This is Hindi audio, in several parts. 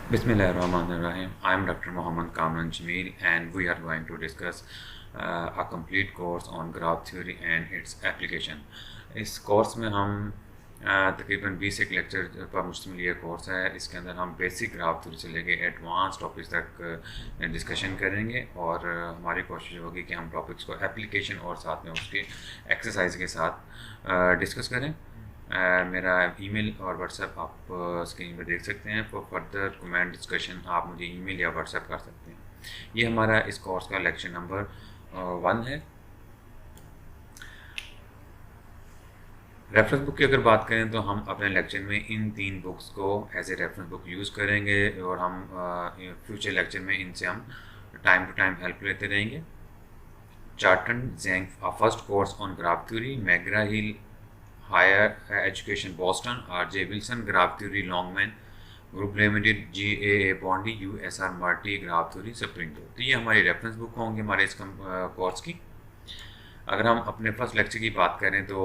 Bismillahirrahmanirrahim. I am Dr. Mohammad Kamran Jameel and we are going to discuss a complete course on graph theory and its application. इस कोर्स में हम तकरीबन 20 एक लेक्चर पर मुश्तमिल ये कोर्स है। इसके अंदर हम बेसिक ग्राफ थ्योरी से लेके एडवांस टॉपिक्स तक डिस्कशन करेंगे और हमारी कोशिश होगी कि हम टॉपिक्स को एप्लीकेशन और साथ में उसके एक्सरसाइज के साथ डिस्कस करें। मेरा ईमेल और व्हाट्सएप आप स्क्रीन पर देख सकते हैं। फॉर फर्दर कमेंट डिस्कशन आप मुझे ईमेल या व्हाट्सएप कर सकते हैं। ये हमारा इस कोर्स का लेक्चर नंबर 1 है। रेफरेंस बुक की अगर बात करें तो हम अपने लेक्चर में इन 3 बुक्स को as a reference book use करेंगे और हम फ्यूचर लेक्चर में इनसे हम टाइम टू टाइम हेल्प लेते रहेंगे। Chartrand Zhang first course on graph theory, McGraw Hill higher education Boston, R J. Wilson graph theory Longman, group limited G.A.A. Bondy, U.S.R. Murty graph theory Springer. तो ये हमारी रेफरेंस बुक होंगे हमारे इस कोर्स की। अगर हम अपने फर्स्ट लेक्चर की बात करें तो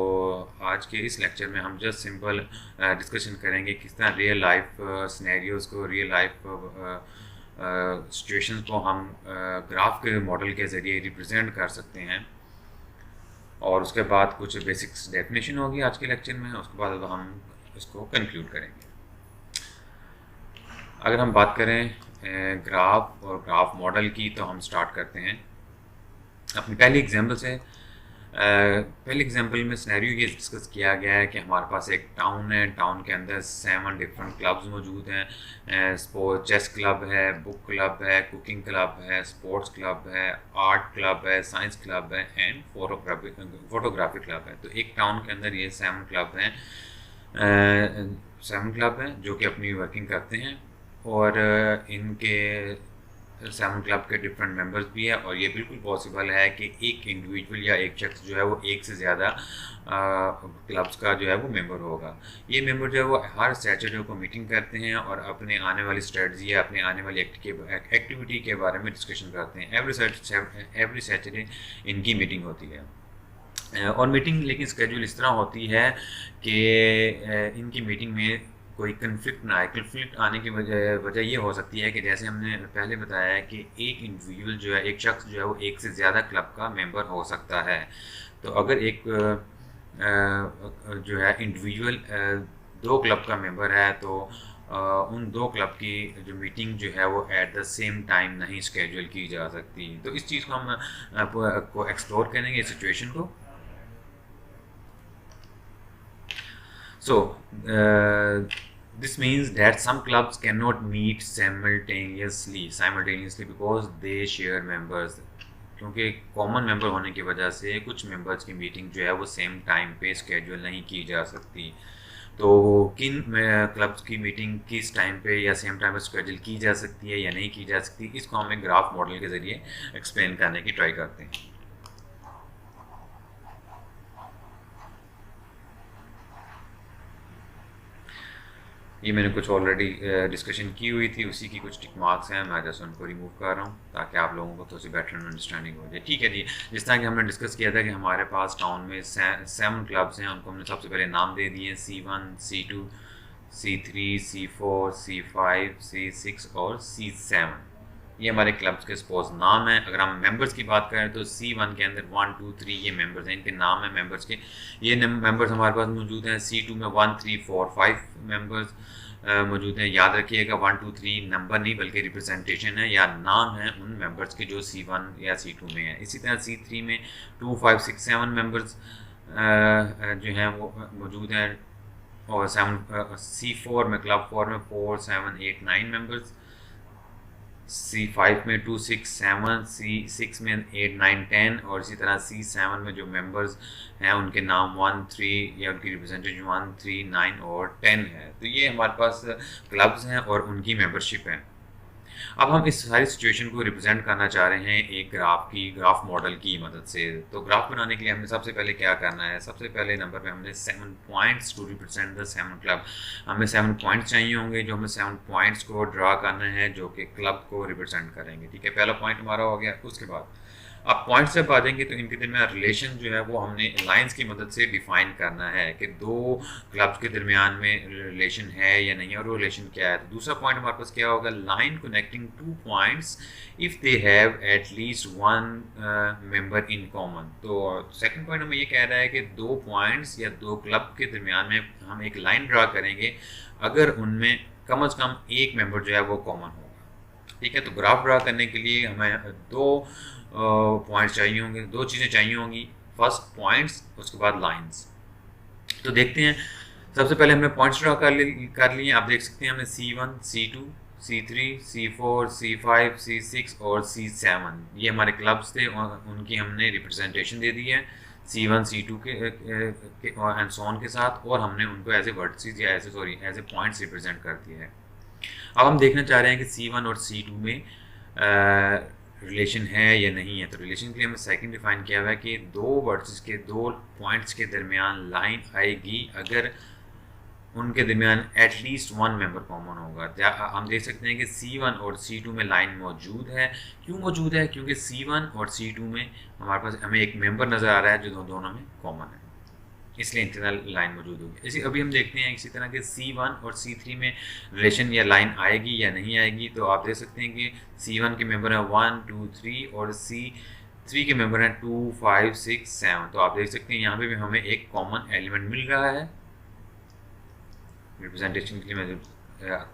आज के इस लेक्चर में हम जस्ट सिंपल डिस्कशन करेंगे किस तरह रियल लाइफ सिनेरियोज़ को, रियल लाइफ सिचुएशंस को हम ग्राफ के मॉडल के ज़रिए रिप्रेजेंट कर सकते हैं और उसके बाद कुछ बेसिक्स डेफिनेशन होगी आज के लेक्चर में। उसके बाद हम इसको कंक्लूड करेंगे। अगर हम बात करें ग्राफ और ग्राफ मॉडल की तो हम स्टार्ट करते हैं अपनी पहली एग्जांपल से। पहले एग्जांपल में सिनेरियो ये डिस्कस किया गया है कि हमारे पास एक टाउन है। टाउन के अंदर 7 डिफरेंट क्लब्स मौजूद हैं। स्पोर्ट चेस क्लब है, बुक क्लब है, कुकिंग क्लब है, स्पोर्ट्स क्लब है, आर्ट क्लब है, साइंस क्लब है एंड फोटोग्राफी क्लब है। तो एक टाउन के अंदर ये 7 क्लब हैं, 7 क्लब हैं जो कि अपनी वर्किंग करते हैं और इनके 7 क्लब के डिफरेंट मेंबर्स भी है और ये बिल्कुल पॉसिबल है कि एक इंडिविजुअल या एक शख्स जो है वो एक से ज़्यादा क्लब्स का जो है वो मेंबर होगा। ये मेंबर जो है वो हर सैटरडे को मीटिंग करते हैं और अपने आने वाली स्ट्रेटजी या अपने आने वाली एक्टिविटी के बारे में डिस्कशन करते हैं। एवरी सैटरडे इनकी मीटिंग होती है और मीटिंग लेकिन स्केड्यूल इस तरह होती है कि इनकी मीटिंग में कोई कन्फ्लिक्ट ना आए। कन्फ्लिक्ट आने की वजह ये हो सकती है कि जैसे हमने पहले बताया है कि एक इंडिविजुअल जो है, एक शख्स जो है वो एक से ज़्यादा क्लब का मेंबर हो सकता है। तो अगर एक जो है इंडिविजुअल 2 क्लब का मेंबर है तो उन 2 क्लब की जो मीटिंग जो है वो एट द सेम टाइम नहीं स्केड्यूल की जा सकती। तो इस चीज़ को हम को एक्सप्लोर करेंगे, इस सिचुएशन को। So this means that some clubs cannot meet simultaneously because they share members। क्योंकि कॉमन मेंबर होने की वजह से कुछ मेंबर्स की मीटिंग जो है वो सेम टाइम पे स्केड्यूल नहीं की जा सकती। तो किन क्लब्स की मीटिंग किस टाइम पे या सेम टाइम पे स्केड्यूल की जा सकती है या नहीं की जा सकती, इसको हम एक ग्राफ मॉडल के ज़रिए एक्सप्लेन करने की ट्राई करते हैं। ये मैंने कुछ ऑलरेडी डिस्कशन की हुई थी, उसी की कुछ टिक मार्क्स हैं, मैं जैसे उनको रिमूव कर रहा हूँ ताकि आप लोगों को थोड़ी सी बेटर अंडरस्टैंडिंग हो जाए। ठीक है जी, जिस तरह कि हमने डिस्कस किया था कि हमारे पास टाउन में 7 क्लब्स हैं, उनको हमने सबसे पहले नाम दे दिए C1, C2, C3, C4, C5, C6 और C7। ये हमारे क्लब्स के सपोज नाम हैं। अगर हम मेंबर्स की बात करें तो C1 के अंदर 1, 2, 3 ये मेंबर्स हैं, इनके नाम हैं मेंबर्स के। ये मेंबर्स हमारे पास मौजूद हैं। C2 में 1, 3, 4, 5 मेंबर्स मौजूद हैं। याद रखिएगा 1, 2, 3 नंबर नहीं बल्कि रिप्रेजेंटेशन है या नाम है उन मेंबर्स के जो C1 या C2 में है। इसी तरह C3 में 2, 5, 6, 7 मेंबर्स जो हैं वो मौजूद हैं और C4 में क्लब 4 में 4, 7, 8, 9 मेंबर्स। C5 में 2, 6, 7, C6 में 8, 9, 10 और इसी तरह C7 में जो मेंबर्स हैं उनके नाम 1, 3 या उनकी रिप्रेजेंटेशन 1, 3, 9 और 10 है। तो ये हमारे पास क्लब्स हैं और उनकी मेंबरशिप है। अब हम इस सारी सिचुएशन को रिप्रेजेंट करना चाह रहे हैं एक ग्राफ मॉडल की मदद से। तो ग्राफ बनाने के लिए हमने सबसे पहले क्या करना है, सबसे पहले नंबर पे हमने 7 points to represent the 7 club. हमें 7 पॉइंट्स चाहिए होंगे जो हमें 7 पॉइंट्स को ड्रा करना है जो कि क्लब को रिप्रेजेंट करेंगे। ठीक है, पहला पॉइंट हमारा हो गया। उसके बाद अब पॉइंट से आ जाएंगे तो इनके दरमियान रिलेशन जो है वो हमने लाइंस की मदद से डिफाइन करना है कि दो क्लब्स के दरमियान में रिलेशन है या नहीं, और वो रिलेशन क्या है। तो दूसरा पॉइंट हमारे पास क्या होगा, line connecting two points if they have at least one member in common. तो सेकंड पॉइंट हमें ये कह रहा है कि दो पॉइंट्स या दो क्लब के दरमियान में हम एक लाइन ड्रा करेंगे अगर उनमें कम से कम एक मेंबर जो है वो कॉमन होगा। ठीक है, तो ग्राफ ड्रा करने के लिए हमें दो पॉइंट्स चाहिए होंगे, दो चीज़ें चाहिए होंगी, फर्स्ट पॉइंट्स, उसके बाद लाइंस। तो देखते हैं, सबसे पहले हमने पॉइंट्स ड्रा कर लिए। आप देख सकते हैं हमने C1, C2, C3, C4, C5, C6 और C7 ये हमारे क्लब्स थे और उनकी हमने रिप्रेजेंटेशन दे दी है C1, C2 के एंड सो ऑन के साथ, और हमने उनको एज ए वर्टिसेस या एज ए पॉइंट्स रिप्रेजेंट कर दिया है। अब हम देखना चाह रहे हैं कि C1 और C2 में रिलेशन है या नहीं है। तो रिलेशन के लिए हमें सेकंड डिफाइन किया हुआ है कि दो वर्सेस के दो पॉइंट्स के दरमियान लाइन आएगी अगर उनके दरमियान एटलीस्ट वन मेंबर कॉमन होगा। हम देख सकते हैं कि C1 और C2 में लाइन मौजूद है। क्यों मौजूद है? क्योंकि C1 और C2 में हमारे पास हमें एक मेंबर नज़र आ रहा है जो दोनों में कॉमन है, इसलिए इंटरनल लाइन मौजूद होगी। इसी अभी हम देखते हैं इसी तरह के C1 और C3 में रिलेशन या लाइन आएगी या नहीं आएगी। तो आप देख सकते हैं कि C1 के मेंबर हैं 1, 2, 3 और C3 के मेंबर हैं 2, 5, 6, 7। तो आप देख सकते हैं यहाँ पे भी हमें एक कॉमन एलिमेंट मिल रहा है। रिप्रेजेंटेशन के लिए मैंने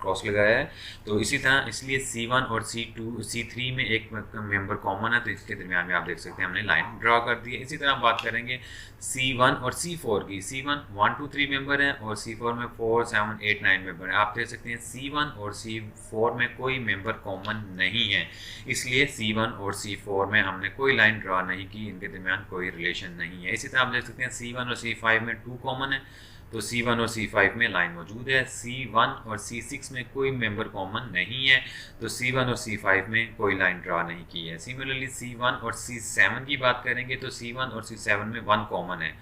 क्रॉस लगाया है। तो इसी तरह इसलिए C1 और C3 में एक मेंबर कॉमन है, तो इसके दरमियान में आप देख सकते हैं हमने लाइन ड्रा कर दी है। इसी तरह हम बात करेंगे C1 और C4 की। C1 1, 2, 3 मेंबर हैं और C4 में 4, 7, 8, 9 मेंबर हैं। आप देख सकते हैं C1 और C4 में कोई मेंबर कॉमन नहीं है, इसलिए C1 और C4 में हमने कोई लाइन ड्रा नहीं की, इनके दरमियान कोई रिलेशन नहीं है। इसी तरह आप देख सकते हैं C1 और C5 में 2 कॉमन है, तो C1 और C5 में लाइन मौजूद है। C1 और C6 में कोई मेंबर कॉमन नहीं है, तो C1 और C5 में कोई लाइन ड्रा नहीं की है। सिमिलरली C1 और C7 की बात करेंगे तो C1 और C7 में 1 कॉमन है,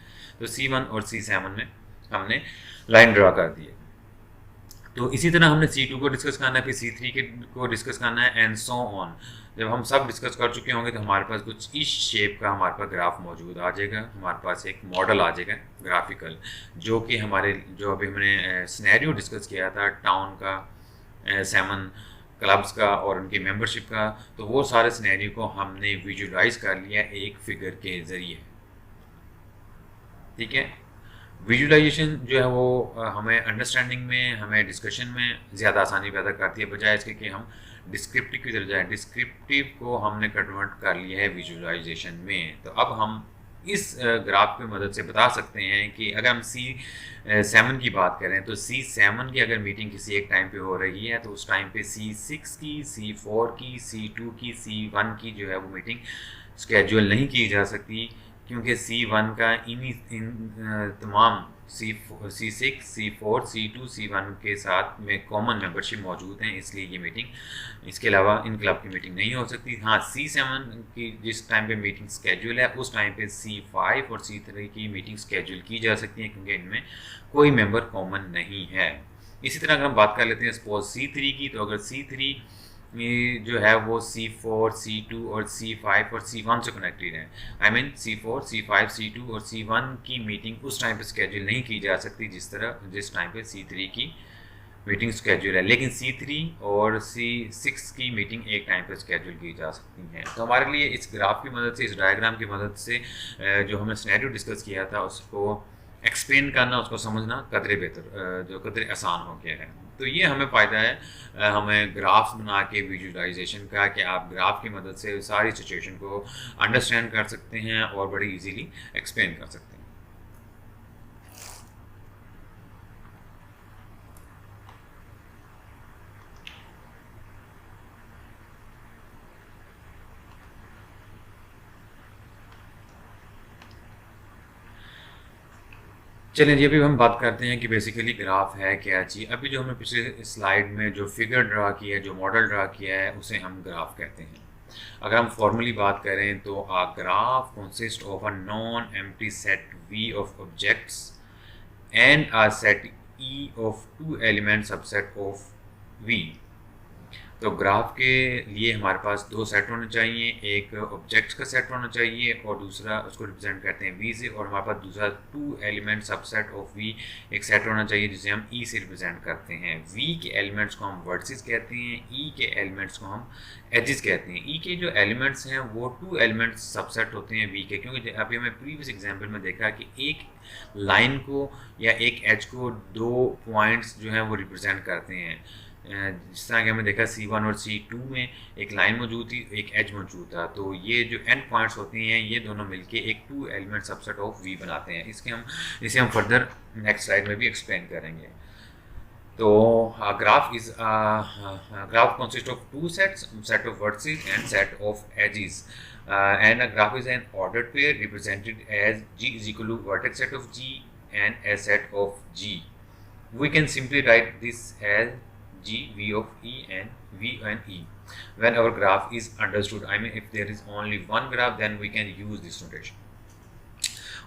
तो C1 और C7 में हमने लाइन ड्रा कर दी है। तो इसी तरह हमने C2 को डिस्कस करना है, फिर C3 को डिस्कस करना है एंड सो ऑन। जब हम सब डिस्कस कर चुके होंगे तो हमारे पास कुछ इस शेप का हमारे पास ग्राफ मौजूद आ जाएगा, हमारे पास एक मॉडल आ जाएगा ग्राफिकल, जो कि हमारे जो अभी हमने सिनेरियो डिस्कस किया था टाउन का, 7 क्लब्स का और उनकी मेंबरशिप का, तो वो सारे सिनेरियो को हमने विजुलाइज कर लिया एक फिगर के ज़रिए। ठीक है, विजुलाइजेशन जो है वो हमें अंडरस्टैंडिंग में, हमें डिस्कशन में ज़्यादा आसानी पैदा करती है, बजाय इसके कि हम डिस्क्रिप्टिव की तरफ जाएँ। डिस्क्रिप्टिव को हमने कन्वर्ट कर लिया है विजुलाइजेशन में। तो अब हम इस ग्राफ की मदद से बता सकते हैं कि अगर हम C7 की बात करें तो C7 की अगर मीटिंग किसी एक टाइम पे हो रही है तो उस टाइम पे C6 की, C4 की, C2 की, C1 की जो है वो मीटिंग स्केड्यूल नहीं की जा सकती, क्योंकि C1 का इन तमाम C6, C4, C2, C1 के साथ में कॉमन मेंबरशिप मौजूद हैं, इसलिए ये मीटिंग, इसके अलावा इन क्लब की मीटिंग नहीं हो सकती। हाँ, C7 की जिस टाइम पे मीटिंग स्केड्यूल है उस टाइम पे C5 और C3 की मीटिंग स्केड्यूल की जा सकती है, क्योंकि इनमें कोई मेंबर कॉमन नहीं है। इसी तरह अगर हम बात कर लेते हैं सपोज C3 की, तो अगर C3 में जो है वो C4, C2 और C5 और C1 से कनेक्टेड है। I mean C4, C5, C2 और C1 की मीटिंग उस टाइम पे स्केड्यूल नहीं की जा सकती जिस टाइम पे C3 की मीटिंग स्केड्यूल है, लेकिन C3 और C6 की मीटिंग एक टाइम पे स्केड्यूल की जा सकती है। तो हमारे लिए इस ग्राफ की मदद से, इस डायग्राम की मदद से जो हमने सिनेरियो डिस्कस किया था उसको एक्सप्लेन करना, उसको समझना कदरे बेहतर, जो कदरे आसान हो गया है। तो ये हमें फ़ायदा है हमें ग्राफ्स बना के विजुलाइजेशन का, कि आप ग्राफ की मदद से सारी सिचुएशन को अंडरस्टैंड कर सकते हैं और बड़ी इजीली एक्सप्लेन कर सकते हैं। चलिए जी, अभी हम बात करते हैं कि बेसिकली ग्राफ है क्या चीज़। अभी जो हमने पिछले स्लाइड में जो फिगर ड्रा किया है, जो मॉडल ड्रा किया है, उसे हम ग्राफ कहते हैं। अगर हम फॉर्मली बात करें तो a graph consist of a non empty set V of objects and a set E of 2 element subset of V। तो ग्राफ के लिए हमारे पास दो सेट होने चाहिए, एक ऑब्जेक्ट्स का सेट होना चाहिए और दूसरा उसको रिप्रेजेंट करते हैं वी से, और हमारे पास दूसरा two element subset of v एक सेट होना चाहिए जिसे हम ई से रिप्रेजेंट करते हैं। वी के एलिमेंट्स को हम वर्टिसेस कहते हैं, ई के एलिमेंट्स को हम एजेस कहते हैं। ई के जो एलिमेंट्स हैं वो टू एलिमेंट्स सबसेट होते हैं वी के, क्योंकि अभी हमें प्रीवियस एग्जाम्पल में देखा कि एक लाइन को या एक एज को दो पॉइंट्स जो हैं वो रिप्रेजेंट करते हैं। जिस तरह कि हमने देखा C1 और C2 में एक लाइन मौजूद थी, एक एज मौजूद था, तो ये जो एंड पॉइंट्स होते हैं ये दोनों मिलके एक two element subset of V बनाते हैं। इसे हम फर्दर नेक्स्ट स्लाइड में भी एक्सप्लेन करेंगे। तो graph consists of two sets, set of vertices and set of edges, and a graph is an ordered pair represented as G is equal to vertex set of G and a set of G. We can simply write this as G, V of E and V and E. When our graph is understood, I mean if there is only one graph, then we can use this notation.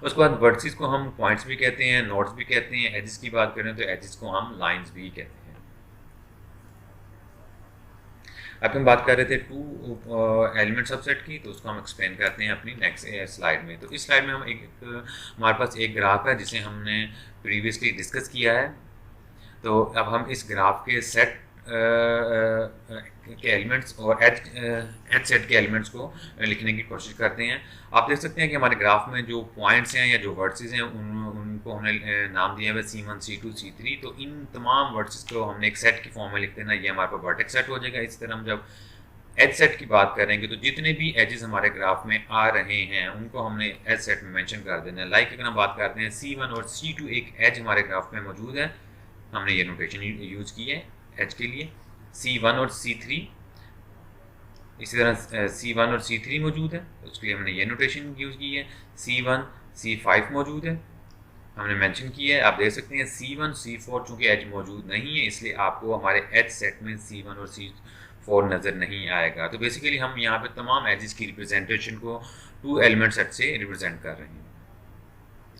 उसके बाद वर्टिसेस को हम पॉइंट्स भी कहते हैं, नोड्स भी कहते हैं। एजेस की बात करें तो एजेस को हम लाइंस भी कहते हैं। अब हम बात कर रहे थे टू एलिमेंट सबसेट की, तो उसको हम एक्सप्लेन करते हैं अपनी नेक्स्ट स्लाइड में। तो इस स्लाइड में हम हमारे पास एक ग्राफ है जिसे हमने प्रीवियसली डिस्कस किया है। तो अब हम इस ग्राफ के सेट के एलिमेंट्स और एज सेट के एलिमेंट्स को लिखने की कोशिश करते हैं। आप देख सकते हैं कि हमारे ग्राफ में जो पॉइंट्स हैं या जो वर्टिसेस हैं उनको हमने नाम दिया है C1, C2, C3। तो इन तमाम वर्टिसेस को हमने एक सेट की फॉर्म में लिख देना, ये हमारे पास वर्टेक्स सेट हो जाएगा। इसी तरह हम जब एज सेट की बात करेंगे तो जितने भी एजेस हमारे ग्राफ में आ रहे हैं उनको हमने एज सेट में मेंशन कर देना है। लाइक अगर हम बात करते हैं C1 और C2 एक एज हमारे ग्राफ में मौजूद है, हमने ये नोटेशन यूज़ की है एज के लिए। C1 और C3, इसी तरह C1 और C3 मौजूद है, उसके लिए हमने ये नोटेशन यूज़ की है। C1 C5 मौजूद है, हमने मेंशन किया है। आप देख सकते हैं C1 C4 चूँकि एज मौजूद नहीं है इसलिए आपको हमारे एज सेट में C1 और C4 नज़र नहीं आएगा। तो बेसिकली हम यहाँ पे तमाम एजेस की रिप्रेजेंटेशन को टू एलिमेंट सेट से रिप्रेजेंट कर रहे हैं।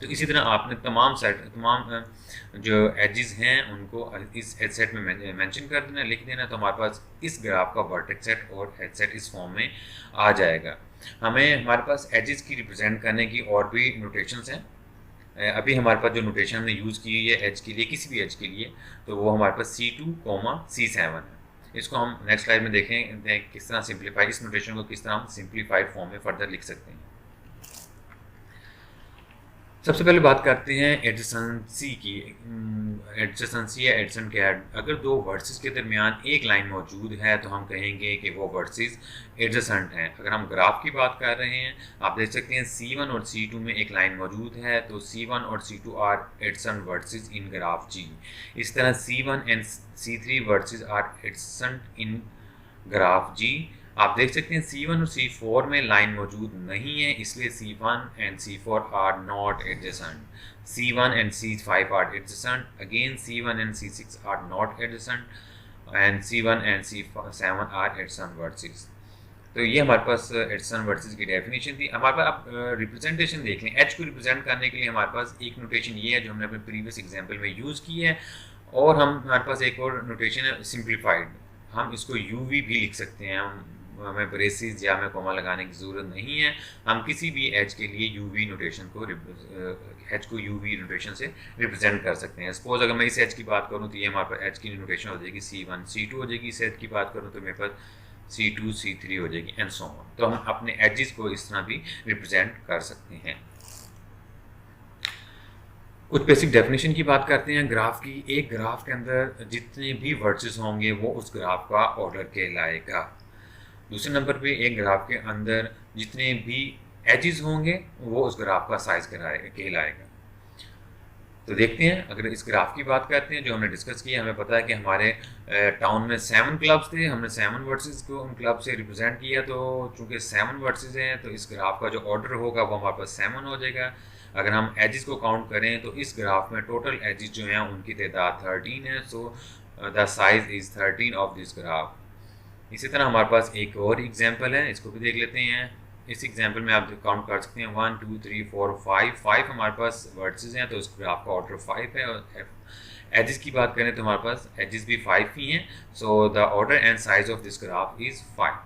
तो इसी तरह आपने तमाम जो एजेस हैं उनको इस एज सेट में मेंशन कर देना, लिख देना। तो हमारे पास इस ग्राफ का वर्टेक्स सेट और एज सेट इस फॉर्म में आ जाएगा। हमारे पास एजेस की रिप्रेजेंट करने की और भी नोटेशंस हैं। अभी हमारे पास जो नोटेशन हमने यूज़ की है एज के लिए, किसी भी एज के लिए, तो वो हमारे पास C2, C7 है। इसको हम नेक्स्ट स्लाइड में देखें किस तरह सिंप्लीफाई, इस नोटेशन को किस तरह हम सिंप्लीफाइड फॉर्म में फर्दर लिख सकते हैं। सबसे पहले बात करते हैं एडजेसेंसी की। एडजेसेंसी या एडजेसेंट क्या है? अगर दो वर्सेस के दरमियान एक लाइन मौजूद है तो हम कहेंगे कि वो वर्सेस एडजेसेंट हैं। अगर हम ग्राफ की बात कर रहे हैं, आप देख सकते हैं C1 और C2 में एक लाइन मौजूद है, तो C1 और C2 are adjacent vertices in graph G। इस तरह C1 and C3 vertices are adjacent in graph G। आप देख सकते हैं C1 और C4 में लाइन मौजूद नहीं है, इसलिए C1 and C4 are not adjacent. C1 and C5 are adjacent, again C1 and C6 are not adjacent and C1 and C7 are adjacent vertices. तो ये हमारे पास एडजेसेंट वर्सेस की डेफिनेशन थी। हमारे पास आप रिप्रेजेंटेशन देख लें। एच को रिप्रेजेंट करने के लिए हमारे पास एक नोटेशन ये है जो हमने अपने प्रीवियस एग्जाम्पल में यूज़ की है, और हमारे पास एक और नोटेशन है सिंप्लीफाइड। हम इसको UV भी लिख सकते हैं। हमें ब्रेसिस या हमें कॉमा लगाने की ज़रूरत नहीं है। हम किसी भी एच के लिए UV नोटेशन को एच को UV नोटेशन से रिप्रेजेंट कर सकते हैं। सपोज अगर मैं इस एच की बात करूँ तो ये हमारे पास एच की नोटेशन हो जाएगी C1 C2 हो जाएगी। इस एच की बात करूँ तो मेरे पास C2 C3 हो जाएगी एंड सो ऑन। तो हम अपने एजेस को इस तरह भी रिप्रेजेंट कर सकते हैं। कुछ बेसिक डेफिनेशन की बात करते हैं ग्राफ की। एक ग्राफ के अंदर जितने भी वर्सेस होंगे वो उस ग्राफ का ऑर्डर कहलाएगा। दूसरे नंबर पे एक ग्राफ के अंदर जितने भी एजेस होंगे वो उस ग्राफ का साइज कहलाएगा। तो देखते हैं, अगर इस ग्राफ की बात करते हैं जो हमने डिस्कस किया, हमें पता है कि हमारे टाउन में 7 क्लब्स थे, हमने 7 वर्सेस को उन क्लब से रिप्रेजेंट किया। तो चूंकि 7 वर्सेस हैं तो इस ग्राफ का जो ऑर्डर होगा वो हमारे पास 7 हो जाएगा। अगर हम एजेस को काउंट करें तो इस ग्राफ में टोटल एजेस जो हैं उनकी तादाद 13 है। So the size is 13 of this graph. इसी तरह हमारे पास एक और एग्जांपल है, इसको भी देख लेते हैं। इस एग्जांपल में आप काउंट कर सकते हैं 1 2 3 4 5 हमारे पास वर्सेस हैं, तो इस ग्राफ का ऑर्डर 5 है। और एजेस की बात करें तो हमारे पास एजेस भी 5 ही हैं, so the order and size of this graph is 5.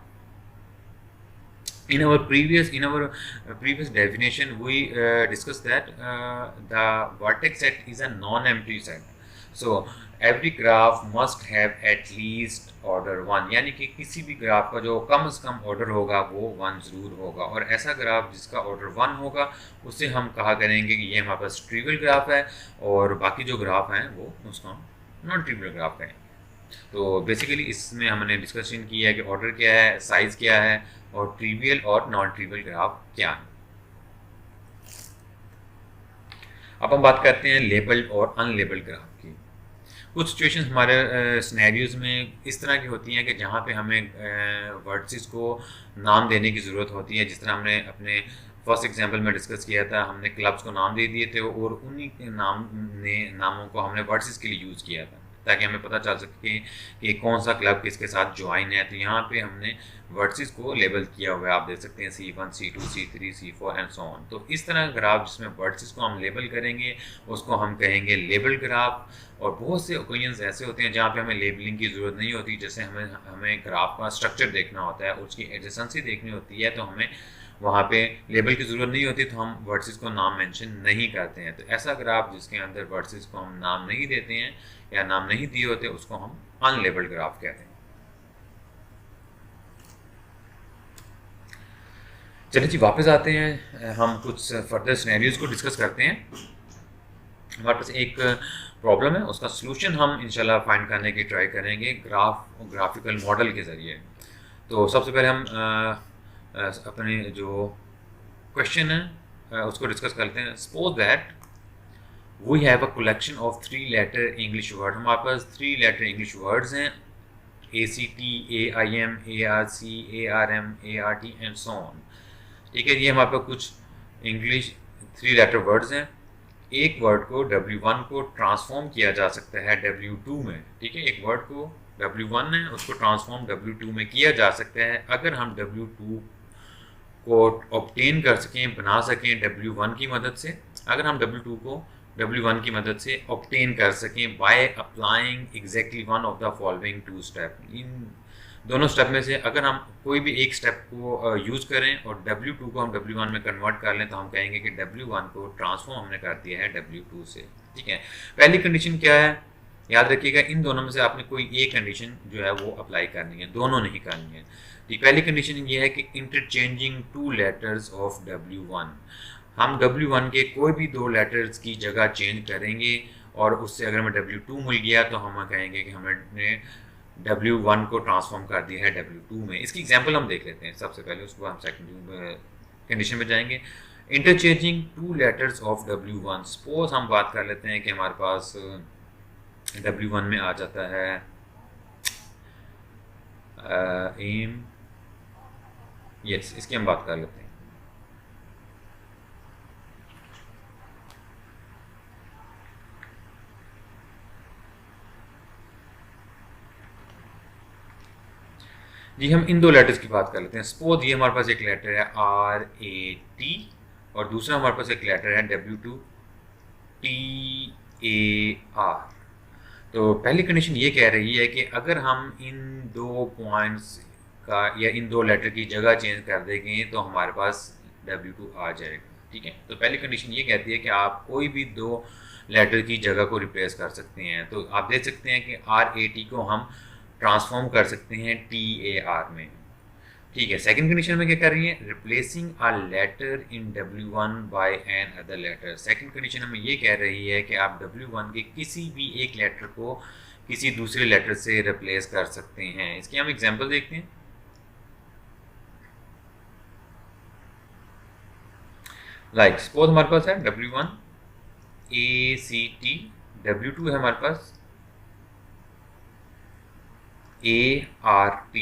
In our previous definition, we discussed that the vertex set is a non-empty set. So every graph must have at least order 1, यानी कि किसी भी ग्राफ का जो कम से कम ऑर्डर होगा वो 1 ज़रूर होगा, और ऐसा ग्राफ जिसका ऑर्डर 1 होगा उसे हम कहा करेंगे कि ये हमारे पास ट्रिवियल ग्राफ है, और बाकी जो ग्राफ हैं वो उसको हम नॉन ट्रिवियल ग्राफ कहेंगे. तो बेसिकली इसमें हमने डिस्कशन किया है कि ऑर्डर क्या है, साइज़ क्या है, और ट्रिवियल और नॉन ट्रिवियल ग्राफ क्या है. अब हम बात करते हैं लेबल्ड और अनलेबल्ड ग्राफ की. कुछ सिचुएशंस हमारे सिनेरियोज में इस तरह की होती हैं कि जहाँ पे हमें वर्ड्स को नाम देने की ज़रूरत होती है. जिस तरह हमने अपने फर्स्ट एग्जांपल में डिस्कस किया था, हमने क्लब्स को नाम दे दिए थे और उन्हीं के नामों को हमने वर्ड्स के लिए यूज़ किया था ताकि हमें पता चल सके कि कौन सा क्लब किसके साथ ज्वाइन है. तो यहाँ पे हमने वर्ड्स को लेबल किया हुआ है, आप देख सकते हैं C1, C2, C3, C4 and so on. तो इस तरह ग्राफ जिसमें वर्ड्स को हम लेबल करेंगे उसको हम कहेंगे लेबल ग्राफ. और बहुत से ओकेजन्स ऐसे होते हैं जहाँ पे हमें लेबलिंग की ज़रूरत नहीं होती. जैसे हमें ग्राफ का स्ट्रक्चर देखना होता है, उसकी एडजेसेंसी देखनी होती है, तो हमें वहाँ पे लेबल की ज़रूरत नहीं होती, तो हम वर्ड्स को नाम मेंशन नहीं करते हैं. तो ऐसा ग्राफ जिसके अंदर वर्ड्स को हम नाम नहीं देते हैं या नाम नहीं दिए होते उसको हम अनलेबल्ड ग्राफ कहते हैं. चलिए जी वापस आते हैं, हम कुछ फर्दर सिनेरियोज को डिस्कस करते हैं. हमारे पास एक प्रॉब्लम है, उसका सलूशन हम इंशाल्लाह फाइंड करने की ट्राई करेंगे ग्राफिकल मॉडल के ज़रिए. तो सबसे पहले हम अपने जो क्वेश्चन है उसको डिस्कस करते हैं. Suppose that we have a collection of 3 letter English word. हमारे पास 3 लेटर इंग्लिश वर्ड्स हैं, ACT, AIM, ARC, ARM, ART and so on. ठीक है, ये हमारे पास कुछ इंग्लिश 3 लेटर वर्ड्स हैं. एक वर्ड को W1 को ट्रांसफॉर्म किया जा सकता है W2 में. ठीक है, एक वर्ड को W1 है उसको ट्रांसफॉर्म W2 में किया जा सकता है. अगर हम W2 को ऑब्टेन कर सकें, बना सकें W1 की मदद से, अगर हम W2 को W1 की मदद से ऑब्टेन कर सकें by applying exactly one of the following 2 step. इन दोनों स्टेप में से अगर हम कोई भी एक स्टेप को यूज़ करें और W2 को हम W1 में कन्वर्ट कर लें तो हम कहेंगे कि W1 को ट्रांसफॉर्म हमने कर दिया है W2 से. ठीक है, पहली कंडीशन क्या है, याद रखिएगा इन दोनों में से आपने कोई एक कंडीशन जो है वो अप्लाई करनी है, दोनों नहीं करनी है. ठीक, पहली कंडीशन ये है कि इंटरचेंजिंग 2 लेटर्स ऑफ W1. हम W1 के कोई भी 2 लेटर्स की जगह चेंज करेंगे और उससे अगर हमें W2 मिल गया तो हम कहेंगे कि हमने W1 को ट्रांसफॉर्म कर दिया है W2 में. इसकी एग्जांपल हम देख लेते हैं. सबसे पहले उसको हम सेकंड कंडीशन में जाएंगे. Interchanging 2 letters of W1. Suppose हम बात कर लेते हैं कि हमारे पास W1 में आ जाता है एम. यस, इसकी हम बात कर लेते हैं. जी, हम इन 2 लेटर्स की बात कर लेते हैं. सपोज ये हमारे पास एक लेटर है RAT और दूसरा हमारे पास एक लेटर है W2 TAR. तो पहली कंडीशन ये कह रही है कि अगर हम इन 2 पॉइंट्स का या इन 2 लेटर की जगह चेंज कर देंगे तो हमारे पास W2 आ जाएगा. ठीक है, तो पहली कंडीशन ये कहती है कि आप कोई भी 2 लेटर की जगह को रिप्लेस कर सकते हैं. तो आप देख सकते हैं कि RAT को हम ट्रांसफॉर्म कर सकते हैं TAR में. ठीक है, सेकंड कंडीशन में क्या कर रही है, replacing a letter in W1 by another letter. Second condition हमें ये कह रही है कि आप W1 के किसी भी एक लेटर को किसी दूसरे लेटर से रिप्लेस कर सकते हैं. इसकी हम एग्जांपल देखते हैं. लाइक सपोज हमारे पास है W1 ACT, W2 है हमारे पास ART.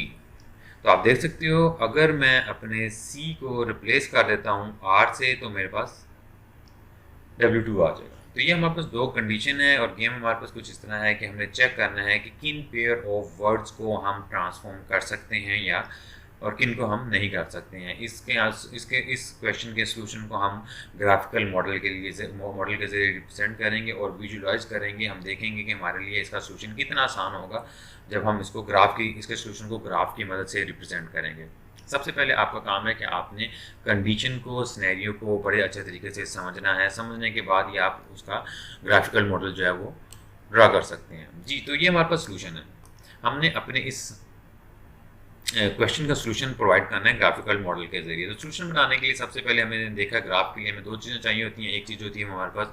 तो आप देख सकते हो अगर मैं अपने C को रिप्लेस कर देता हूँ R से तो मेरे पास W2 आ जाएगा. तो ये हमारे पास 2 कंडीशन है और गेम हमारे पास कुछ इस तरह है कि हमने चेक करना है कि किन पेयर ऑफ वर्ड्स को हम ट्रांसफॉर्म कर सकते हैं या और किन को हम नहीं कर सकते हैं। इसके इस क्वेश्चन के सोल्यूशन को हम ग्राफिकल मॉडल के ज़रिए रिप्रेजेंट करेंगे और विजुलाइज करेंगे। हम देखेंगे कि हमारे लिए इसका सोल्यूशन कितना आसान होगा जब हम इसके सोल्यूशन को ग्राफ की मदद से रिप्रेजेंट करेंगे। सबसे पहले आपका काम है कि आपने कंडीशन को, सिनेरियो को बड़े अच्छे तरीके से समझना है। समझने के बाद ही आप उसका ग्राफिकल मॉडल जो है वो ड्रा कर सकते हैं। जी, तो ये हमारे पास सोल्यूशन है। हमने अपने इस क्वेश्चन का सोल्यूशन प्रोवाइड करना है ग्राफिकल मॉडल के जरिए। तो सोल्यूशन बनाने के लिए सबसे पहले हमें देखा ग्राफ के लिए हमें दो चीज़ें चाहिए होती हैं। एक चीज़ होती है हमारे पास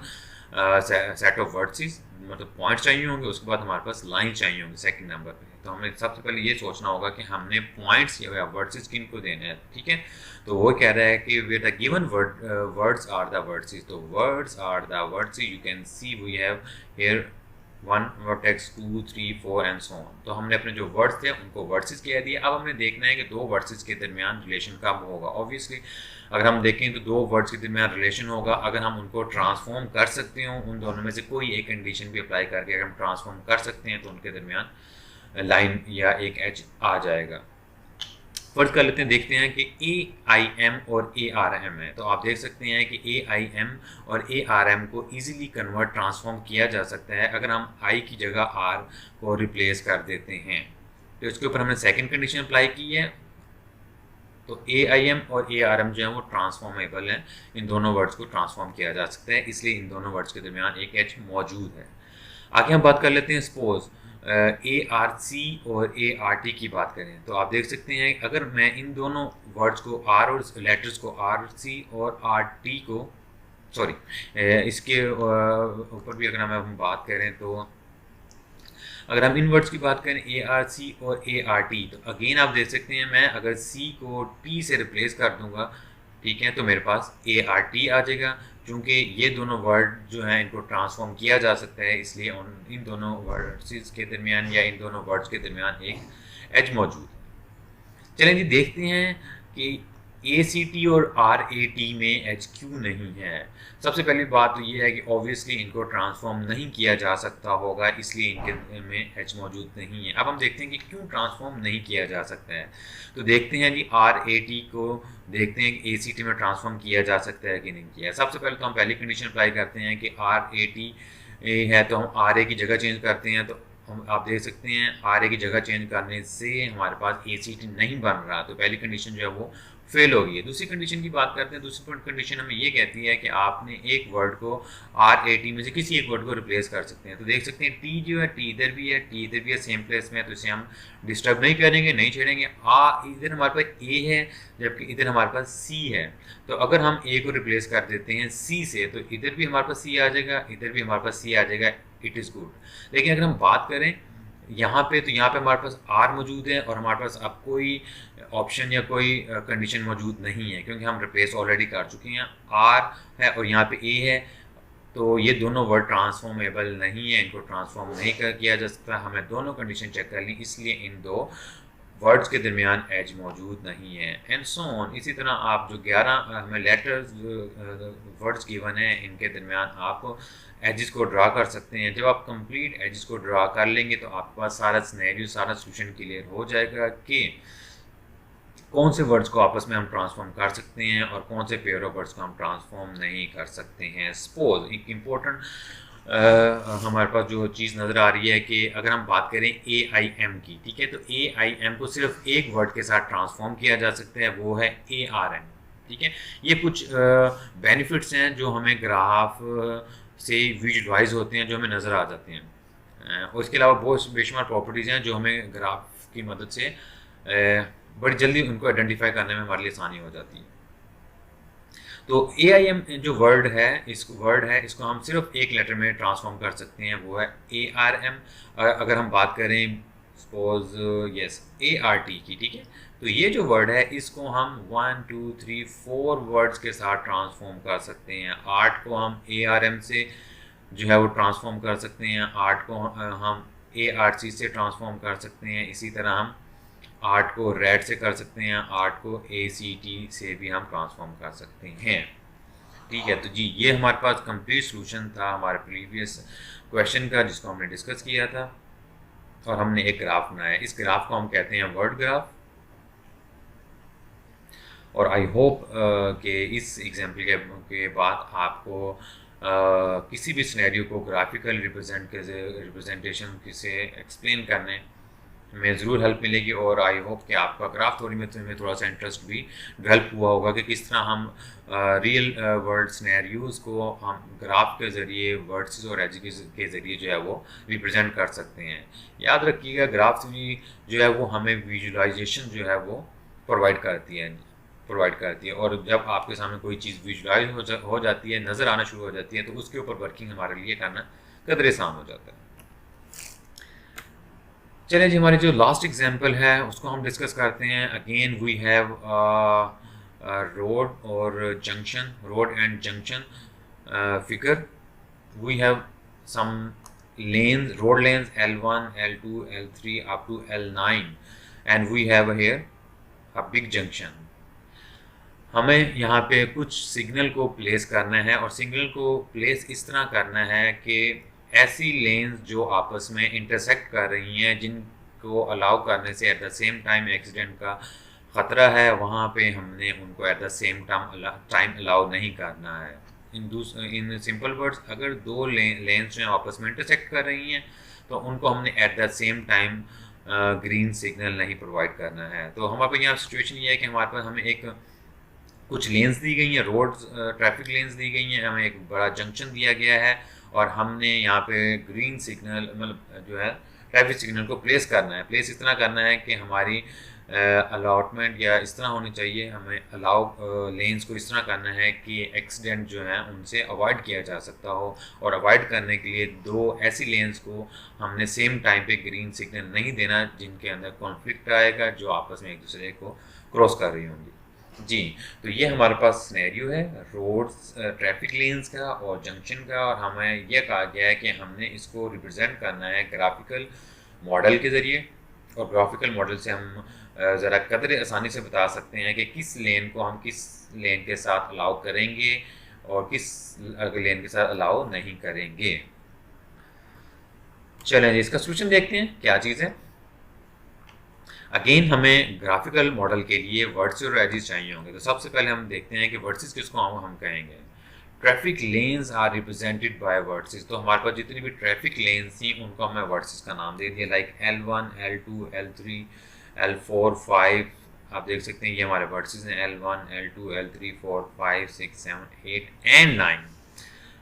सेट ऑफ वर्ड्स, मतलब पॉइंट चाहिए होंगे, उसके बाद हमारे पास लाइन चाहिए होंगी सेकंड नंबर पे। तो हमें सबसे पहले ये सोचना होगा कि हमने पॉइंट्स या वर्ड्स किन को देने हैं, ठीक है। तो वो कह रहा है कि we the given words are the words. तो words are the words, you can see we have here 1 vertex 2 3 4 and so on. तो हमने अपने जो वर्ड्स थे उनको वर्ड्स कह दिए। अब हमें देखना है कि दो वर्ड्स के दरमियान रिलेशन कब होगा। ऑब्वियसली अगर हम देखें तो दो वर्ड्स के दरमियान रिलेशन होगा अगर हम उनको ट्रांसफॉर्म कर सकते हो, उन दोनों में से कोई एक कंडीशन भी अप्लाई करके अगर हम ट्रांसफॉर्म कर सकते हैं तो उनके दरमियान लाइन या एक एज आ जाएगा। फर्ज कर लेते हैं, देखते हैं कि AIM और ARM है। तो आप देख सकते हैं कि AIM और ARM को इजीली कन्वर्ट ट्रांसफॉर्म किया जा सकता है अगर हम I की जगह R को रिप्लेस कर देते हैं। तो इसके ऊपर हमने सेकंड कंडीशन अप्लाई की है। तो AIM और ARM जो है वो ट्रांसफॉर्मेबल है, इन दोनों वर्ड्स को ट्रांसफॉर्म किया जा सकता है, इसलिए इन दोनों वर्ड्स के दरमियान एक एच मौजूद है। आगे हम बात कर लेते हैं, सपोज ARC और ART की बात करें तो आप देख सकते हैं अगर मैं इन दोनों वर्ड्स को R और लेटर्स को RC और RT को इसके ऊपर भी अगर हम बात करें तो अगर हम इन वर्ड्स की बात करें ARC और ART तो अगेन आप देख सकते हैं मैं अगर C को T से रिप्लेस कर दूंगा, ठीक है, तो मेरे पास ART आ जाएगा। क्योंकि ये दोनों वर्ड जो हैं इनको ट्रांसफॉर्म किया जा सकता है, इसलिए इन दोनों वर्ड्स के दरमियान या इन दोनों वर्ड्स के दरमियान एक एज मौजूद है। चलें जी, देखते हैं कि ACT और RAT में एच क्यों नहीं है। सबसे पहली बात तो ये है कि ऑब्वियसली इनको ट्रांसफॉर्म नहीं किया जा सकता होगा, इसलिए इनके में एच मौजूद नहीं है। अब हम देखते हैं कि क्यों ट्रांसफॉर्म नहीं किया जा सकता है। तो देखते हैं जी, RAT को देखते हैं कि ACT में ट्रांसफॉर्म किया जा सकता है कि नहीं किया। सबसे पहले तो हम पहली कंडीशन अप्लाई करते हैं कि RAT है तो हम RA की जगह चेंज करते हैं। तो आप देख सकते हैं RA की जगह चेंज करने से हमारे पास ACT नहीं बन रहा, तो पहली कंडीशन जो है वो फेल हो गई है। दूसरी कंडीशन की बात करते हैं। दूसरी कंडीशन हमें ये कहती है कि आपने एक वर्ड को RAT में से किसी एक वर्ड को रिप्लेस कर सकते हैं। तो देख सकते हैं T जो है, T इधर भी है, T इधर भी है, सेम प्लेस में है, तो इसे हम डिस्टर्ब नहीं करेंगे, नहीं छेड़ेंगे। इधर हमारे पास A है जबकि इधर हमारे पास C है। तो अगर हम A को रिप्लेस कर देते हैं C से तो इधर भी हमारे पास C आ जाएगा, इधर भी हमारे पास C आ जाएगा, इट इज़ गुड। लेकिन अगर हम बात करें यहाँ पे तो यहाँ पे हमारे पास R मौजूद है और हमारे पास अब कोई ऑप्शन या कोई कंडीशन मौजूद नहीं है क्योंकि हम रिप्लेस ऑलरेडी कर चुके हैं। R है और यहाँ पे A है, तो ये दोनों वर्ड ट्रांसफॉर्मेबल नहीं है, इनको ट्रांसफॉर्म नहीं किया जा सकता। हमें दोनों कंडीशन चेक कर ली, इसलिए इन दो वर्ड्स के दरमियान एज मौजूद नहीं है, एंड सो ऑन। इसी तरह आप जो 11 हमें लेटर्स वर्ड्स गिवन है इनके दरमियान आप एजेस को ड्रा कर सकते हैं। जब आप कंप्लीट एजेस को ड्रा कर लेंगे तो आपके पास सारा सिनेरियो, सारा सोल्यूशन क्लियर हो जाएगा कि कौन से वर्ड्स को आपस में हम ट्रांसफॉर्म कर सकते हैं और कौन से पेयर ऑफ वर्ड्स को हम ट्रांसफॉर्म नहीं कर सकते हैं। सपोज एक इम्पोर्टेंट हमारे पास जो चीज़ नज़र आ रही है कि अगर हम बात करें AIM की, ठीक है, तो AIM को सिर्फ एक वर्ड के साथ ट्रांसफॉर्म किया जा सकता है, वो है ARM, ठीक है। ये कुछ बेनिफिट्स हैं जो हमें ग्राफ से विजुअलाइज होते हैं, जो हमें नज़र आ जाते हैं। और इसके अलावा बहुत बेशुमार प्रॉपर्टीज़ हैं जो हमें ग्राफ की मदद से बड़ी जल्दी उनको आइडेंटिफाई करने में हमारे लिए आसानी हो जाती है। तो AIM जो वर्ड है इसको हम सिर्फ एक लेटर में ट्रांसफॉर्म कर सकते हैं, वो है ARM। अगर हम बात करें सपोज ART की, ठीक है, तो ये जो वर्ड है इसको हम 1 2 3 4 वर्ड्स के साथ ट्रांसफॉर्म कर सकते हैं। आर्ट को हम ARM से जो है वो ट्रांसफॉर्म कर सकते हैं, आर्ट को हम ARC से ट्रांसफॉर्म कर सकते हैं, इसी तरह हम आर्ट को रेड से कर सकते हैं, आर्ट को ACT से भी हम ट्रांसफॉर्म कर सकते हैं, ठीक है। तो जी, ये हमारे पास कंप्लीट सॉल्यूशन था हमारे प्रीवियस क्वेश्चन का जिसको हमने डिस्कस किया था और हमने एक ग्राफ बनाया। इस ग्राफ को हम कहते हैं वर्ड ग्राफ। और आई होप कि इस एग्जाम्पल के बाद आपको किसी भी सिनेरियो को ग्राफिकल रिप्रेजेंटेशन से एक्सप्लेन करने में ज़रूर हेल्प मिलेगी। और आई होप कि आपका ग्राफ थ्योरी में थोड़ा सा इंटरेस्ट भी डेवलप हुआ होगा कि किस तरह हम रियल वर्ल्ड सिनेरियोज़ को हम ग्राफ के ज़रिए वर्ड्स और एज के ज़रिए जो है वो रिप्रेजेंट कर सकते हैं। याद रखिएगा ग्राफ थ्योरी जो है वो हमें विजुलाइजेशन जो है वो प्रोवाइड करती है और जब आपके सामने कोई चीज़ विजुलाइज हो जाती है, नज़र आना शुरू हो जाती है, तो उसके ऊपर वर्किंग हमारे लिए करना कदरे आसान हो जाता है। चलिए जी, हमारी जो लास्ट एग्जांपल है उसको हम डिस्कस करते हैं। Again we have road and junction figure. We have some road lanes L1, L2, L3 up to L9 and we have here a big junction। हमें यहाँ पे कुछ सिग्नल को प्लेस करना है और सिग्नल को प्लेस इस तरह करना है कि ऐसी लेन्स जो आपस में इंटरसेक्ट कर रही हैं, जिनको अलाउ करने से eight the same time accident का ख़तरा है, वहाँ पे हमने उनको eight the same time allow नहीं करना है। इन सिंपल वर्ड्स, अगर दो लेन्स जो आपस में इंटरसेक्ट कर रही हैं तो उनको हमने eight the same time green signal नहीं प्रोवाइड करना है। तो हमारे पास यहाँ सिचुएशन ये है कि हमारे पास हमें एक कुछ लेन्स दी गई हैं, रोड्स ट्रैफिक लेन्स दी गई हैं, हमें एक बड़ा जंक्शन दिया गया है और हमने यहाँ पे ग्रीन सिग्नल मतलब जो है ट्रैफिक सिग्नल को प्लेस करना है। प्लेस इस तरह करना है कि हमारी अलॉटमेंट या इस तरह होनी चाहिए, हमें अलाउ लेन्स को इस तरह करना है कि एक्सीडेंट जो है उनसे अवॉइड किया जा सकता हो। और अवॉइड करने के लिए दो ऐसी लेन्स को हमने सेम टाइम पे ग्रीन सिग्नल नहीं देना जिनके अंदर कॉन्फ्लिक्ट आएगा, जो आपस में एक दूसरे को क्रॉस कर रही होंगी जी। तो ये हमारे पास सिनेरियो है रोड्स ट्रैफिक लेन्स का और जंक्शन का, और हमें यह कहा गया है कि हमने इसको रिप्रेजेंट करना है ग्राफिकल मॉडल के ज़रिए। और ग्राफिकल मॉडल से हम ज़रा कदर आसानी से बता सकते हैं कि किस लेन को हम किस लेन के साथ अलाउ करेंगे और किस लेन के साथ अलाउ नहीं करेंगे। चलें जी, इसका सोल्यूशन देखते हैं क्या चीज़ है। अगेन हमें ग्राफिकल मॉडल के लिए वर्ड्स और एजेस चाहिए होंगे। तो सबसे पहले हम देखते हैं कि वर्ड्स किसको हम कहेंगे। Traffic lanes are represented by words. तो हमारे पास जितनी भी ट्रैफिक लेन्स थी उनको हमने वर्ड्स का नाम दे दिया, like L1, L2, L3, L4, 5। आप देख सकते हैं ये हमारे वर्ड्स हैं L1, L2, L3, 4, 5, 6, 7, 8 एंड 9।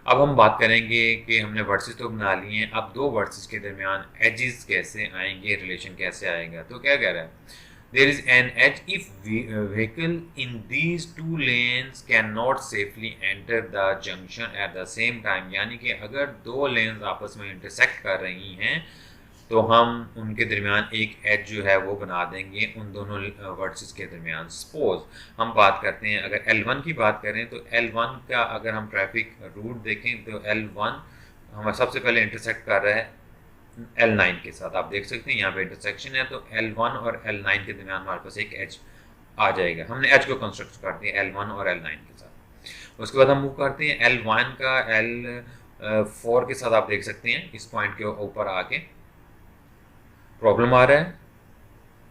अब हम बात करेंगे कि हमने वर्सेस तो बना लिए हैं, अब दो वर्सेस के दरमियान एजेस कैसे आएंगे, रिलेशन कैसे आएगा। तो क्या कह रहा है, there is an edge if vehicle in these two lanes can not safely enter the junction at the same time. यानी कि अगर दो लेन्स आपस में इंटरसेक्ट कर रही हैं तो हम उनके दरमियान एक एज जो है वो बना देंगे उन दोनों वर्सेस के दरमियान। सपोज हम बात करते हैं, अगर L1 की बात करें तो L1 का अगर हम ट्रैफिक रूट देखें तो L1 हमारा सबसे पहले इंटरसेक्ट कर रहा है L9 के साथ। आप देख सकते हैं यहाँ पे इंटरसेक्शन है, तो L1 और L9 के दरमियान हमारे पास एक एज आ जाएगा। हमने एज को कंस्ट्रक्ट कर दिया L1 और L9 के साथ। उसके बाद हम मूव करते हैं L1 का L4 के साथ। आप देख सकते हैं इस पॉइंट के ऊपर आके प्रॉब्लम आ रहा है,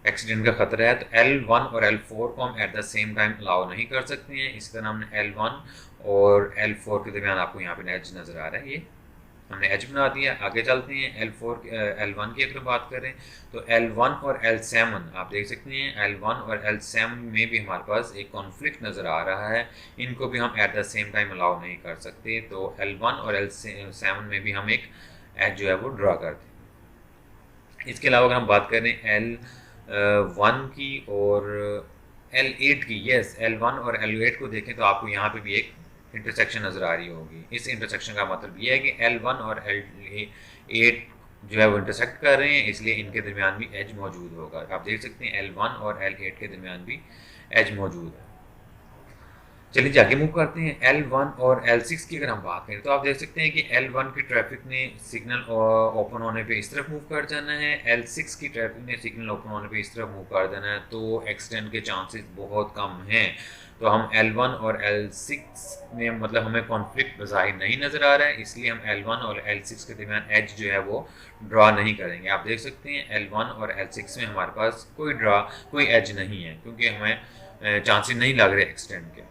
एक्सीडेंट का खतरा है, तो L1 और L4 को हम eight the same time allow नहीं कर सकते हैं। इसी तरह हमने L1 और L4 के दरमियान आपको यहाँ पे एज नज़र आ रहा है, ये हमने एज बना दिया। आगे चलते हैं L1 की अगर बात करें तो L1 और L7 आप देख सकते हैं, L1 और L7 में भी हमारे पास एक कॉन्फ्लिक्ट नज़र आ रहा है, इनको भी हम eight the same time allow नहीं कर सकते। तो L1 और L7 में भी हम एक एज जो है वो ड्रा करते हैं। इसके अलावा अगर हम बात करें L1 की और L8 की, यस L1 और L8 को देखें तो आपको यहाँ पे भी एक इंटरसेक्शन नज़र आ रही होगी। इस इंटरसेक्शन का मतलब ये है कि L1 और L8 जो है वो इंटरसेक्ट कर रहे हैं, इसलिए इनके दरमियान भी एज मौजूद होगा। आप देख सकते हैं L1 और L8 के दरमियान भी एज मौजूद है। चलिए आगे मूव करते हैं। L1 और L6 की अगर हम बात करें तो आप देख सकते हैं कि L1 की ट्रैफिक ने सिग्नल ओपन होने पे इस तरफ मूव कर जाना है, L6 की ट्रैफिक ने सिग्नल ओपन होने पे इस तरफ मूव कर देना है, तो एक्सीडेंट के चांसेस बहुत कम हैं। तो हम L1 और L6 में मतलब हमें कॉन्फ्लिक्ट ज़ाहिर नहीं नज़र आ रहा है, इसलिए हम L1 और L6 के दरमियान एज जो है वो ड्रा नहीं करेंगे। आप देख सकते हैं L1 और L6 में हमारे पास कोई एज नहीं है, क्योंकि हमें चांसेस नहीं लग रहे एक्सटेंड के।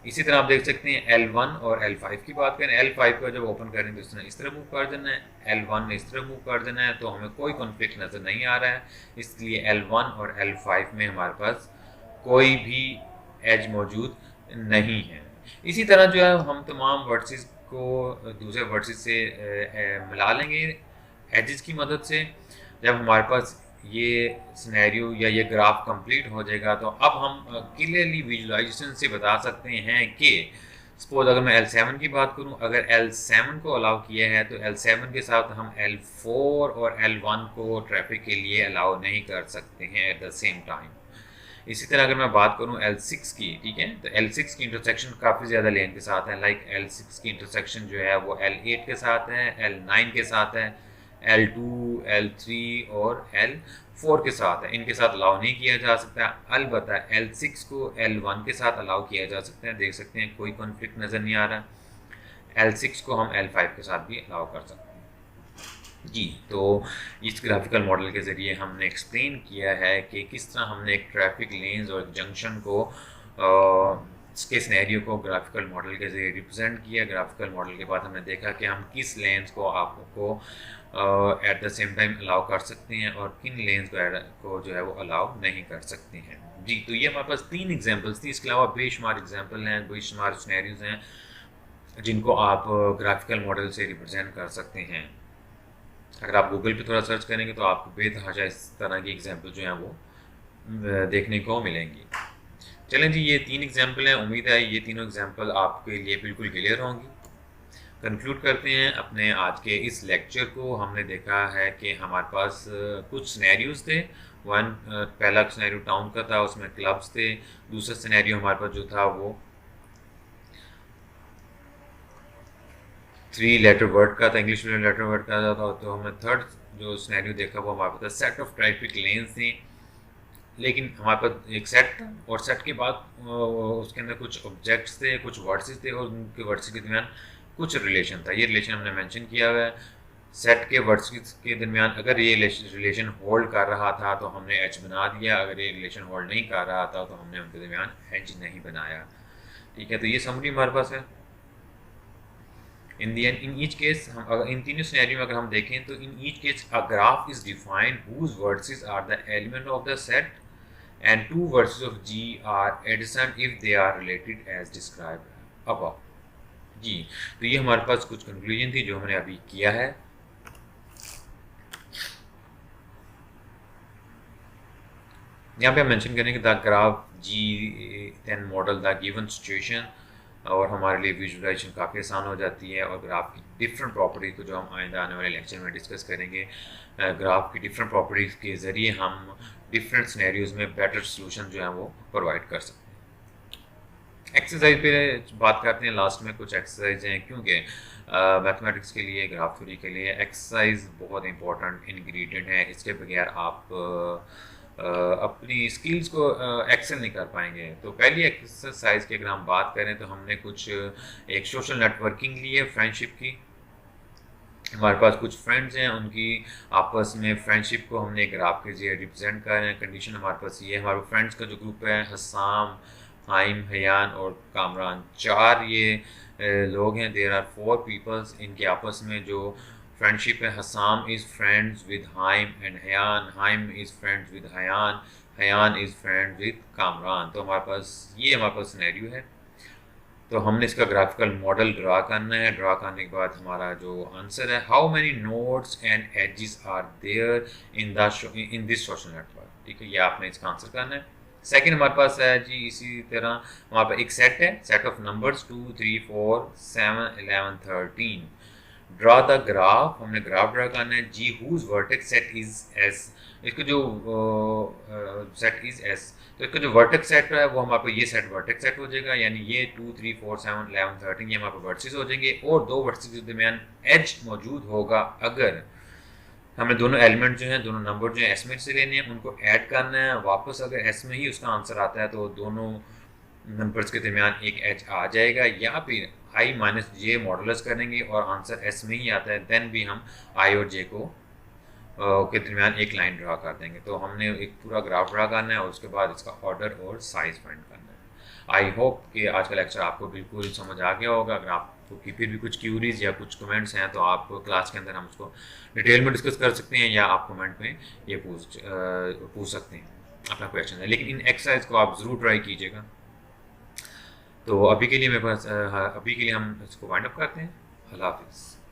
इसी तरह आप देख सकते हैं L1 और L5 की बात करें, L5 का जब ओपन करेंगे तो इस तरह मूव कर देना है, L1 ने इस तरह मूव कर देना है, तो हमें कोई कॉन्फ्लिक्ट नज़र नहीं आ रहा है, इसलिए L1 और L5 में हमारे पास कोई भी एज मौजूद नहीं है। इसी तरह जो है हम तमाम वर्सेस को दूसरे वर्सेस से मिला लेंगे एजेस की मदद से। जब हमारे पास ये सिनेरियो या ये ग्राफ कंप्लीट हो जाएगा तो अब हम क्लियरली विजुलाइजेशन से बता सकते हैं कि सपोज अगर मैं L7 की बात करूं, अगर L7 को अलाउ किया है तो L7 के साथ हम L4 और L1 को ट्रैफिक के लिए अलाउ नहीं कर सकते हैं एट द सेम टाइम। इसी तरह अगर मैं बात करूं L6 की, ठीक है, तो L6 की इंटरसेक्शन काफ़ी ज़्यादा लेन के साथ है, लाइक L6 की इंटरसेक्शन जो है वो L8 के साथ है, L9 के साथ है, L2, L3 और L4 के साथ है। इनके साथ अलाउ नहीं किया जा सकता, अलबत्ता L6 को L1 के साथ अलाउ किया जा सकता है। देख सकते हैं कोई कॉन्फ्लिक्ट नज़र नहीं आ रहा। L6 को हम L5 के साथ भी अलाउ कर सकते हैं। जी, तो इस ग्राफिकल मॉडल के ज़रिए हमने एक्सप्लेन किया है कि किस तरह हमने एक ट्रैफिक लेन्स और जंक्शन को इसके सिनेरियो को ग्राफिकल मॉडल के ज़रिए रिप्रेजेंट किया। ग्राफिकल मॉडल के बाद हमने देखा कि हम किस लेन्स को आपको eight the same time allow कर सकते हैं और किन लेन्स को जो है वो अलाउ नहीं कर सकते हैं। जी, तो ये हमारे पास 3 एग्जांपल्स थी, इसके अलावा बेशुमार एग्जांपल हैं, बेशुमार सिनेरियोज हैं जिनको आप ग्राफिकल मॉडल से रिप्रेजेंट कर सकते हैं। अगर आप गूगल पे थोड़ा सर्च करेंगे तो आपको बेतहाशा इस तरह की एग्जांपल जो हैं वो देखने को मिलेंगी। चलें जी, ये 3 एग्जांपल हैं, उम्मीद है ये तीनों एग्जांपल आपके लिए बिल्कुल क्लियर होंगी। कंक्लूड करते हैं अपने आज के इस लेक्चर को। हमने देखा है कि हमारे पास कुछ सिनेरियोज थे। पहला सिनेरियो टाउन का था, उसमें क्लब्स थे। दूसरा सिनेरियो हमारे पास जो था वो 3 लेटर वर्ड का था, इंग्लिश लेटर वर्ड का था। तो हमने थर्ड जो सिनेरियो देखा वो हमारे पास सेट ऑफ ट्रैफिक लेन्स थी, लेकिन हमारे पास एक सेट था और सेट के बाद उसके अंदर कुछ ऑब्जेक्ट्स थे, कुछ वर्ड्स थे और उनके वर्ड्स के दरमियान कुछ रिलेशन था। ये रिलेशन हमने मेंशन किया हुआ है। सेट के वर्ड्स के दरमियान अगर ये रिलेशन होल्ड कर रहा था तो हमने एच बना दिया, अगर ये रिलेशन होल्ड नहीं कर रहा था तो हमने उनके दरमियान एच नहीं बनाया। ठीक है, तो ये समरी हमारे पास है। इन दी एंड इन ईच केस हम अगर इन तीनों सिनेरियो में अगर हम देखें तो in each case a graph is defined whose vertices are the element of the set and two verses of G are adjacent if they are related as described above। जी, तो ये हमारे पास कुछ कंक्लूजन थी जो हमने अभी किया है। यहाँ पे हम मेंशन करेंगे the graph G10 model the given situation, और हमारे लिए विजुअलाइजेशन काफ़ी आसान हो जाती है। और ग्राफ की डिफरेंट प्रॉपर्टीज़ को जो हम आइंदा आने वाले लेक्चर में डिस्कस करेंगे, ग्राफ की डिफरेंट प्रॉपर्टीज़ के ज़रिए हम डिफरेंट सिनेरियोज में बेटर सोल्यूशन जो है वो प्रोवाइड कर सकते हैं। एक्सरसाइज पे बात करते हैं लास्ट में। कुछ एक्सरसाइज हैं क्योंकि मैथमेटिक्स के लिए, ग्राफ थ्योरी के लिए एक्सरसाइज बहुत इंपॉर्टेंट इंग्रेडिएंट है। इसके बगैर आप अपनी स्किल्स को एक्सेल नहीं कर पाएंगे। तो पहली एक्सरसाइज की अगर हम बात करें तो हमने कुछ एक सोशल नेटवर्किंग ली है फ्रेंडशिप की। हमारे पास कुछ फ्रेंड्स हैं, उनकी आपस में फ्रेंडशिप को हमने ग्राफ के जरिए रिप्रेजेंट कर रहे हैं। कंडीशन हमारे पास ये है, हमारे फ्रेंड्स का जो ग्रुप है हसाम, हाइम, हयान और कामरान, 4 ये लोग हैं। There are 4 peoples. इनके आपस में जो फ्रेंडशिप है, Hasam is friends with Haim and Hayan, Haim is friends with Hayan, Hayan is friends with Kamran. तो हमारे पास सिनेरियो है। तो हमने इसका ग्राफिकल मॉडल ड्रा करना है। ड्रा करने के बाद हमारा जो आंसर है, how many nodes and edges are there in this social network. ठीक है, ये आपने इसका आंसर करना है। सेकंड हमारे पास है जी, इसी तरह हमारे पास एक सेट है, set of numbers 2, 3, 4, 7, 11, 13। Draw the graph, हमने ग्राफ ड्रा करना है। G whose vertex set is S, इसको जो सेट इज एस, तो इसका जो वर्टेक्स सेट है वो हमारे पास ये सेट वर्टेक्स सेट हो जाएगा, यानी ये 2, 3, 4, 7, 11, 13 ये हमारे पास वर्सेस हो जाएंगे। और 2 वर्सेस के दरमियान एज मौजूद होगा अगर हमें दोनों एलिमेंट जो हैं, दोनों नंबर जो हैं एस में से लेने हैं, उनको ऐड करना है वापस। अगर एस में ही उसका आंसर आता है तो दोनों नंबर्स के दरमियान एक एच आ जाएगा, या फिर आई माइनस जे मॉडुलस करेंगे और आंसर एस में ही आता है, देन भी हम आई और जे को के दरमियान एक लाइन ड्रा कर देंगे। तो हमने एक पूरा ग्राफ ड्रा करना है और उसके बाद इसका ऑर्डर और साइज़ फाइंड करना है। आई होप कि आज का लेक्चर आपको बिल्कुल समझ आ गया होगा। अगर आपको की फिर भी कुछ क्यूरीज या कुछ कमेंट्स हैं तो आप क्लास के अंदर हम उसको डिटेल में डिस्कस कर सकते हैं, या आप कमेंट में ये पूछ सकते हैं अपना क्वेश्चन है। लेकिन इन एक्सरसाइज को आप ज़रूर ट्राई कीजिएगा। तो अभी के लिए मेरे पास अभी के लिए हम इसको वाइंड अप करते हैं। अल्लाह हाफिज़।